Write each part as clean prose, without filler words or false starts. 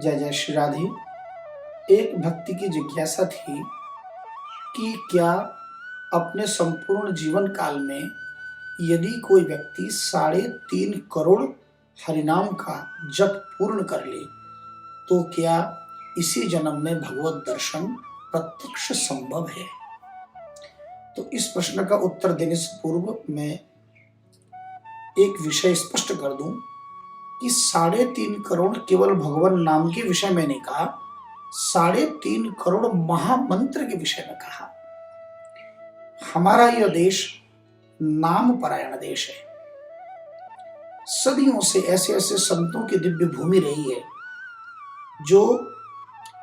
जय जय श्री राधे। एक भक्ति की जिज्ञासा थी कि क्या अपने संपूर्ण जीवन काल में यदि कोई व्यक्ति 3.5 करोड़ हरिनाम का जप पूर्ण कर ले तो क्या इसी जन्म में भगवत दर्शन प्रत्यक्ष संभव है। तो इस प्रश्न का उत्तर देने से पूर्व मैं एक विषय स्पष्ट कर दूं कि 3.5 करोड़ केवल भगवान नाम के विषय में नहीं कहा, 3.5 करोड़ महामंत्र के विषय में कहा। हमारा यह देश नाम परायण देश है। सदियों से ऐसे ऐसे संतों की दिव्य भूमि रही है जो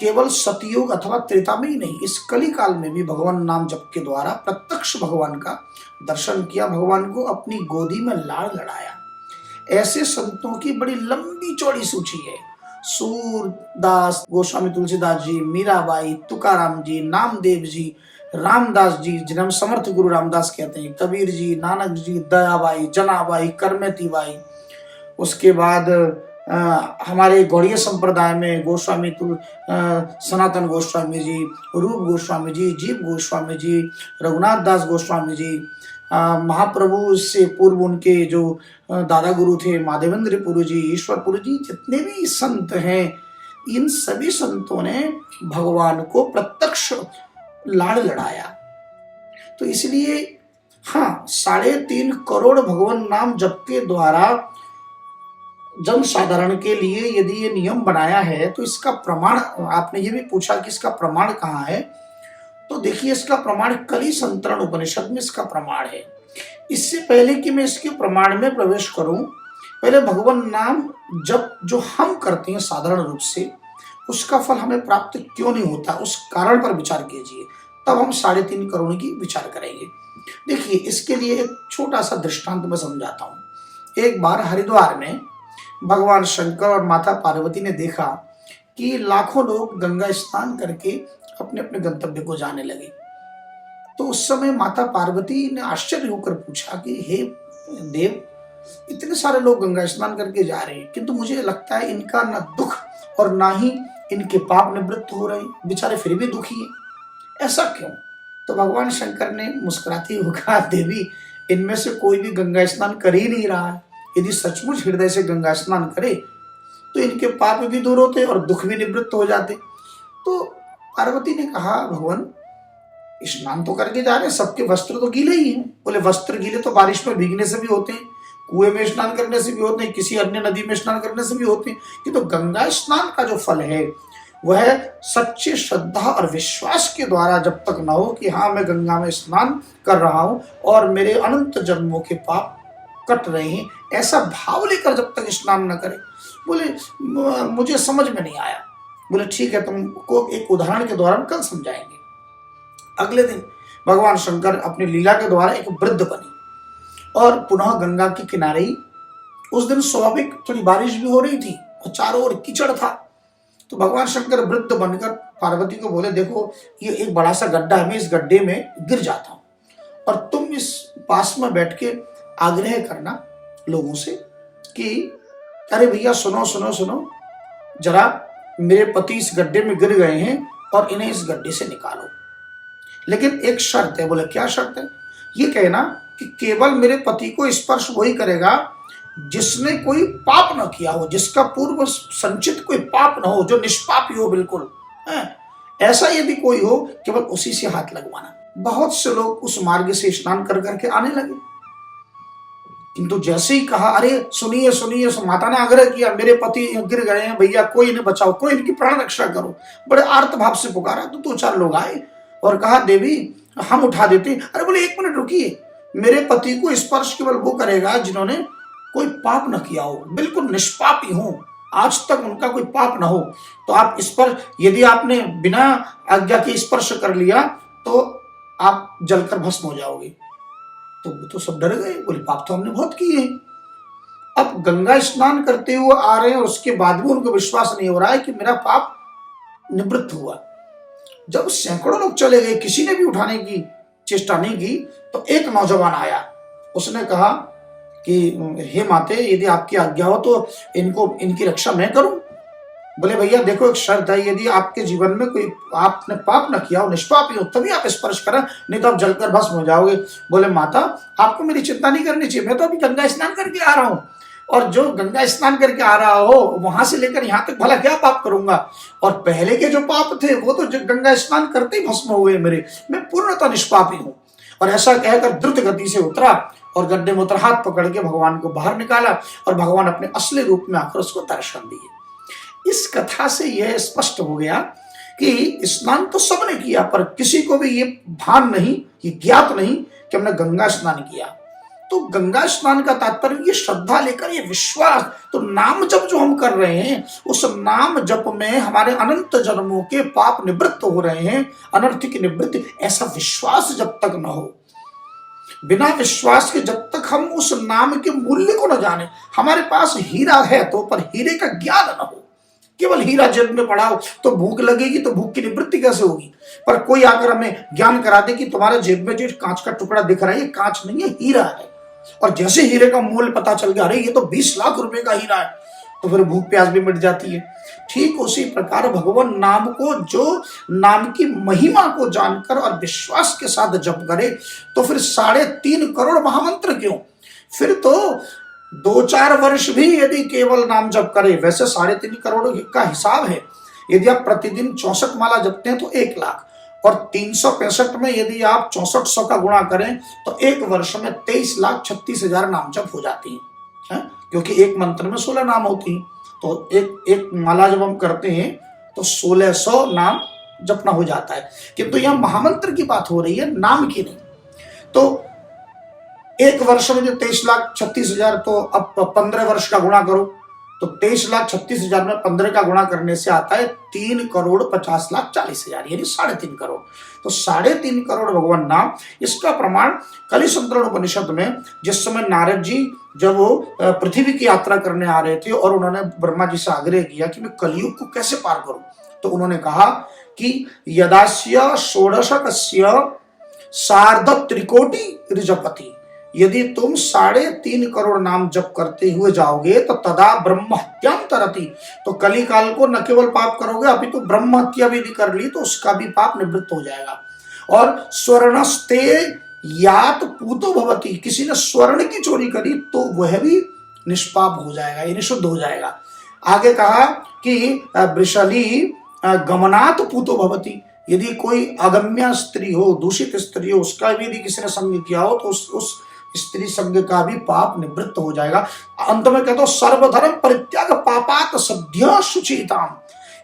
केवल सतयुग अथवा त्रेता में ही नहीं, इस कली काल में भी भगवान नाम जप के द्वारा प्रत्यक्ष भगवान का दर्शन किया, भगवान को अपनी गोदी में लाड़ लड़ाया। ऐसे संतों की बड़ी लंबी चौड़ी सूची है। सूरदास गोस्वामी तुलसीदास जी, मीराबाई, तुकाराम जी, नामदेव जी, रामदास जी जिन्हें हम समर्थ गुरु रामदास कहते हैं, कबीर जी, नानक जी, दयाबाई, जनाबाई, करमेती बाई। उसके बाद हमारे गौड़ीय संप्रदाय में गोस्वामी सनातन गोस्वामी जी, रूप गोस्वामी जी, जीव गोस्वामी जी, रघुनाथ दास गोस्वामी जी, महाप्रभु से पूर्व उनके जो दादा गुरु थे माधवेंद्र पुरी जी, ईश्वरपुरी जी, जितने भी संत हैं, इन सभी संतों ने भगवान को प्रत्यक्ष लाड़ लड़ाया। तो इसलिए हाँ, 3.5 करोड़ भगवान नाम जप के द्वारा जन साधारण के लिए यदि ये नियम बनाया है तो इसका प्रमाण, आपने ये भी पूछा कि इसका प्रमाण कहाँ है, तो देखिए इसका प्रमाण कली संतरण उपनिषद में इसका प्रमाण है। इससे पहले कि मैं इसके प्रमाण में प्रवेश करूं, पहले भगवान नाम जप जो हम करते हैं साधारण रूप से, उसका फल हमें प्राप्त क्यों नहीं होता, उस कारण पर विचार कीजिए, तब हम 3.5 करोड़ की विचार करेंगे। देखिए इसके लिए एक छोटा सा दृष्टांत मैं समझाता हूँ। एक बार हरिद्वार में भगवान शंकर और माता पार्वती ने देखा कि लाखों लोग गंगा स्नान करके अपने अपने गंतव्य को जाने लगे। तो उस समय माता पार्वती ने आश्चर्य होकर पूछा कि हे देव, इतने सारे लोग गंगा स्नान करके जा रहे हैं, किंतु मुझे लगता है इनका न दुख और ना ही इनके पाप निवृत्त हो रहे हैं, बेचारे फिर भी दुखी हैं, ऐसा क्यों। तो भगवान शंकर ने मुस्कुराते हुए कहा, देवी इनमें से कोई भी गंगा स्नान कर ही नहीं रहा है। यदि सचमुच हृदय से गंगा स्नान करे तो इनके पाप भी दूर होते और दुख भी निवृत्त हो जाते। तो पार्वती ने कहा, भगवान स्नान तो करके जा रहे हैं, सबके वस्त्र तो गीले ही हैं। बोले वस्त्र गीले तो बारिश में भीगने से भी होते हैं, कुएं में स्नान करने से भी होते हैं, किसी अन्य नदी में स्नान करने से भी होते हैं, कि तो गंगा स्नान का जो फल है वह सच्ची श्रद्धा और विश्वास के द्वारा जब तक न हो कि हाँ मैं गंगा में स्नान कर रहा हूं और मेरे अनंत जन्मों के पाप कट रहे हैं, ऐसा भाव लेकर जब तक स्नान न करे। बोले मुझे समझ में नहीं आया। बोले ठीक है, तुमको एक उदाहरण के द्वारा कल समझाएंगे। अगले दिन भगवान शंकर अपनी लीला के द्वारा एक वृद्ध बने और पुनः गंगा के किनारे ही, उस दिन स्वाभाविक थोड़ी बारिश भी हो रही थी और चारों ओर कीचड़ था। तो भगवान शंकर वृद्ध बनकर पार्वती को बोले, देखो ये एक बड़ा सा गड्ढा है, मैं इस गड्ढे में गिर जाता हूं और तुम इस पास में बैठ के आग्रह करना लोगों से कि अरे भैया सुनो सुनो सुनो, जरा मेरे पति इस गड्ढे में गिर गए हैं और इन्हें इस गड्ढे से निकालो, लेकिन एक शर्त है। बोले क्या शर्त है। ये कहना कि केवल मेरे पति को स्पर्श वही करेगा जिसने कोई पाप न किया हो, जिसका पूर्व संचित कोई पाप न हो, जो निष्पापी हो बिल्कुल है। ऐसा यदि कोई हो केवल उसी से हाथ लगवाना। बहुत से लोग उस मार्ग से स्नान कर करके आने लगे, किंतु जैसे ही कहा अरे सुनिए सुनिए, माता ने आग्रह किया मेरे पति गिर गए हैं भैया, कोई इन्हें बचाओ, कोई इनकी प्राण रक्षा करो, बड़े आर्त भाव से पुकारा। तो 2-4 लोग आए और कहा देवी हम उठा देते। अरे बोले एक मिनट रुकिए, मेरे पति को स्पर्श केवल वो करेगा जिन्होंने कोई पाप न किया हो, बिल्कुल निष्पापी हो, आज तक उनका कोई पाप न हो। तो आप स्पर्श, यदि आपने बिना आज्ञा के स्पर्श कर लिया तो आप जलकर भस्म हो जाओगे। तो सब डर गए, बोले पाप तो हमने बहुत किए हैं। अब गंगा स्नान करते हुए आ रहे हैं और उसके बाद भी उनको विश्वास नहीं हो रहा है कि मेरा पाप निवृत्त हुआ। जब सैकड़ों लोग चले गए, किसी ने भी उठाने की चेष्टा नहीं की, तो एक नौजवान आया, उसने कहा कि हे माते यदि आपकी आज्ञा हो तो इनकी रक्षा मैं करूं। बोले भैया देखो एक शर्त है, यदि आपके जीवन में कोई आपने पाप न किया हो, निष्पापी हो, तभी आप स्पर्श करें, नहीं तो आप जलकर भस्म हो जाओगे। बोले माता आपको मेरी चिंता नहीं करनी चाहिए, मैं तो अभी गंगा स्नान करके आ रहा हूँ, और जो गंगा स्नान करके आ रहा हो वहां से लेकर यहाँ तक भला क्या पाप करूंगा, और पहले के जो पाप थे वो तो गंगा स्नान करते ही भस्म हुए मेरे, मैं पूर्णतः निष्पापी हूँ। और ऐसा कहकर द्रुत गति से उतरा और गड्ढे में उतर हाथ पकड़ के भगवान को बाहर निकाला, और भगवान अपने असली रूप में आकर उसको दर्शन दिए। इस कथा से यह स्पष्ट हो गया कि स्नान तो सबने किया, पर किसी को भी ये भान नहीं, ये ज्ञात नहीं कि हमने गंगा स्नान किया। तो गंगा स्नान का तात्पर्य ये श्रद्धा लेकर, ये विश्वास, तो नाम जप जो हम कर रहे हैं उस नाम जप में हमारे अनंत जन्मों के पाप निवृत्त हो रहे हैं, अनर्थ की निवृत्ति, ऐसा विश्वास जब तक न हो, बिना विश्वास के जब तक हम उस नाम के मूल्य को न जाने, हमारे पास हीरा है तो पर हीरे का ज्ञान न हो, केवल हीरा जेब में पड़ा हो तो भूख लगेगी, तो भूख की निवृत्ति कैसे होगी। पर कोई आकर हमें ज्ञान करा दे कि तुम्हारे जेब में जो कांच का टुकड़ा दिख रहा है ये कांच नहीं है, हीरा है, और जैसे हीरे का मूल्य पता चल गया, अरे ये तो 20 लाख रुपए का हीरा है, तो फिर भूख प्यास भी मिट जाती है। ठीक उसी प्रकार भगवान नाम को, जो नाम की महिमा को जानकर और विश्वास के साथ जप करे, तो फिर 3.5 करोड़ महामंत्र क्यों, फिर तो 2-4 वर्ष भी यदि केवल नाम जप करे, वैसे 3.5 करोड़ का हिसाब है। यदि आप प्रतिदिन 64 माला जपते हैं तो 1 लाख, और 365 में यदि आप 6400 का गुणा करें तो एक वर्ष में 23,36,000 नाम जप हो जाती है, क्योंकि एक मंत्र में 16 नाम होती हैं। तो एक माला जब हम करते हैं तो 1600 नाम जपना हो जाता है, किंतु यह महामंत्र की बात हो रही है, नाम की नहीं। तो एक वर्ष में जो 23,36,000, तो अब 15 वर्ष का गुणा करो, तो 23,36,000 में 15 का गुणा करने से आता है 3,50,40,000, यानी 3.5 करोड़। तो 3.5 करोड़ भगवान नाम, इसका प्रमाण कलि संतरण उपनिषद में, जिस समय नारद जी जब वो पृथ्वी की यात्रा करने आ रहे थे और उन्होंने ब्रह्मा जी से आग्रह किया कि मैं कलयुग को कैसे पार करूं, तो उन्होंने कहा कि यदास्य षोडशकस्य सार्ध त्रिकोटि ऋजपति, यदि तुम 3.5 करोड़ नाम जप करते हुए जाओगे तो तदा ब्रह्म हत्यां तरति, तो कली काल को न केवल पाप करोगे, अभी तो ब्रह्म हत्या भी यदि कर ली तो उसका भी पाप निवृत्त हो जाएगा। और स्वर्णस्ते यात पूतो भवति, किसी ने स्वर्ण की चोरी करी तो वह भी निष्पाप हो जाएगा, यानी शुद्ध हो जाएगा। आगे कहा कि वृषली गमनात पूतो भवति, यदि कोई अगम्य स्त्री हो, दूषित स्त्री हो, उसका भी यदि किसी ने संग किया हो तो उस स्त्री संग का भी पाप निवृत्त हो जाएगा। अंत में कहते हो सर्वधर्म परित्याग पापात सद्य शुचिताम,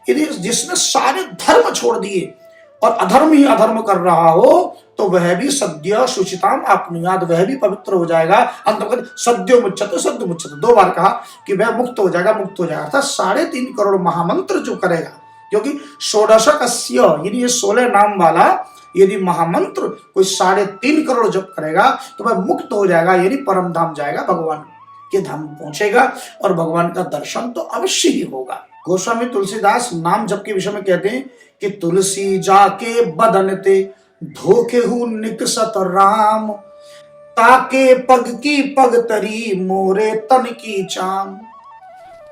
यदि जिसने सारे धर्म छोड़ दिए और अधर्म ही अधर्म कर रहा हो तो वह भी सद्य शुचिताम आपनुयाद, वह भी पवित्र हो जाएगा। अंत में सद्यो मुच्यते, सद्य मुच्यते, 2 बार कहा कि वह मुक्त हो जाएगा, मुक्त हो जाएगा। अर्थात 3.5 करोड़ महामंत्र जो करेगा, क्योंकि षोडशकस्य यानी ये 16 नाम वाला यदि महामंत्र कोई 3.5 करोड़ जप करेगा तो वह मुक्त हो जाएगा, यानी परम धाम जाएगा, भगवान के धाम पहुंचेगा और भगवान का दर्शन तो अवश्य ही होगा। गोस्वामी तुलसीदास नाम जप के विषय में कहते हैं कि तुलसी जाके बदन ते धोखे हु निकसत राम, ताके पग की पग तरी मोरे तन की चाम,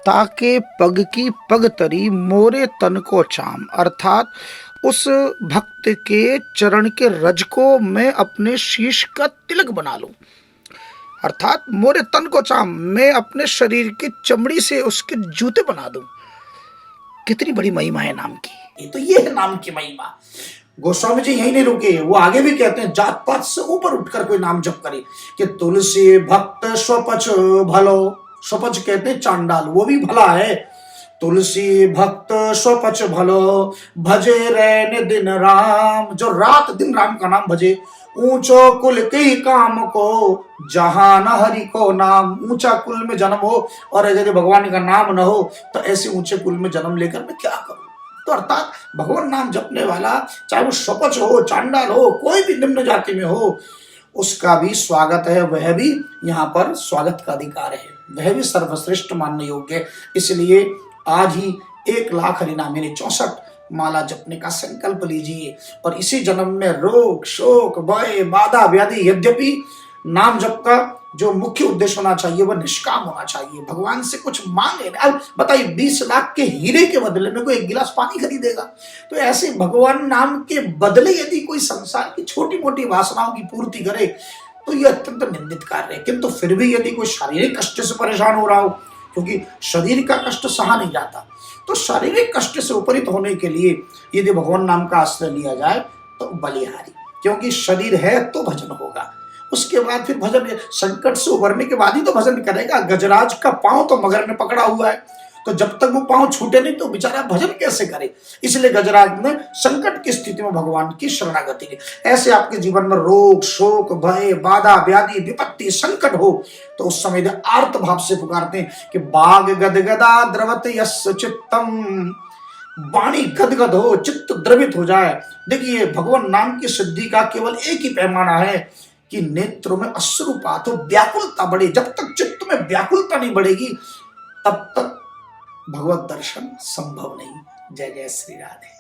ताके पग की पग तरी मोरे तन को चाम, अर्थात उस भक्त के चरण के रज को मैं अपने शीश का तिलक बना लूं, अर्थात मोरे तन को चाम, मैं अपने शरीर की चमड़ी से उसके जूते बना दूं। कितनी बड़ी महिमा है नाम की, ये है नाम की महिमा। गोस्वामी जी यही नहीं रुके, वो आगे भी कहते हैं जात पात से ऊपर उठकर कोई नाम जप करे कि तुलसी भक्त स्वपच भलो, स्वपच कहते हैं चांडाल, वो भी भला है। तुलसी भक्त स्वपच भलो भजे रैन दिन राम, जो रात दिन राम का नाम भजे। ऊंचो कुल के काम को जहान हरि को नाम, ऊंचा कुल में जन्म हो और यदि भगवान का नाम न हो तो ऐसे ऊंचे कुल में जन्म लेकर मैं क्या करूं। तो अर्थात भगवान नाम जपने वाला चाहे वो स्वपच हो, चांडाल हो, कोई भी निम्न जाति में हो, उसका भी स्वागत है, वह भी यहाँ पर स्वागत का अधिकार है, वह भी सर्वश्रेष्ठ मानने योग्य है। इसलिए आज ही 1 लाख हरिनाम यानी 64 माला जपने का संकल्प लीजिए और इसी जन्म में रोग शोक भय बाधा व्याधि, यद्यपि नाम जप का जो मुख्य उद्देश्य होना चाहिए वह निष्काम होना चाहिए, भगवान से कुछ मांगे। अब बताइए 20 लाख के हीरे के बदले में कोई 1 गिलास पानी खरीदेगा? तो ऐसे भगवान नाम के बदले यदि कोई संसार की छोटी मोटी वासनाओं की पूर्ति करे तो यह अत्यंत निंदित कार्य है। किंतु फिर भी यदि कोई शारीरिक कष्ट से परेशान हो रहा हो, क्योंकि शरीर का कष्ट सहा नहीं जाता, तो शारीरिक कष्ट से उपरित होने के लिए यदि भगवान नाम का आश्रय लिया जाए तो बलिहारी, क्योंकि शरीर है तो भजन होगा। उसके बाद फिर भजन, संकट से उबरने के बाद ही तो भजन करेगा। गजराज का पांव तो मगर ने पकड़ा हुआ है, तो जब तक वो पांव छूटे नहीं तो बेचारा भजन कैसे करे। इसलिए गजराज ने संकट की स्थिति में भगवान की शरणागति की। ऐसे आपके जीवन में रोग, शोक, भय, बाधा, व्याधि, विपत्ति, संकट हो तो उस समय आर्त भाव से पुकारते हैं कि बाग गदगदा द्रवत यस्य चित्तम, वाणी गदगद हो, चित्त द्रवित हो जाए। देखिए भगवान नाम की सिद्धि का केवल एक ही पैमाना है कि नेत्रों में अश्रुपात हो, व्याकुलता बढ़े। जब तक चित्त में व्याकुलता नहीं बढ़ेगी तब तक भगवत दर्शन संभव नहीं। जय जय श्री राधे।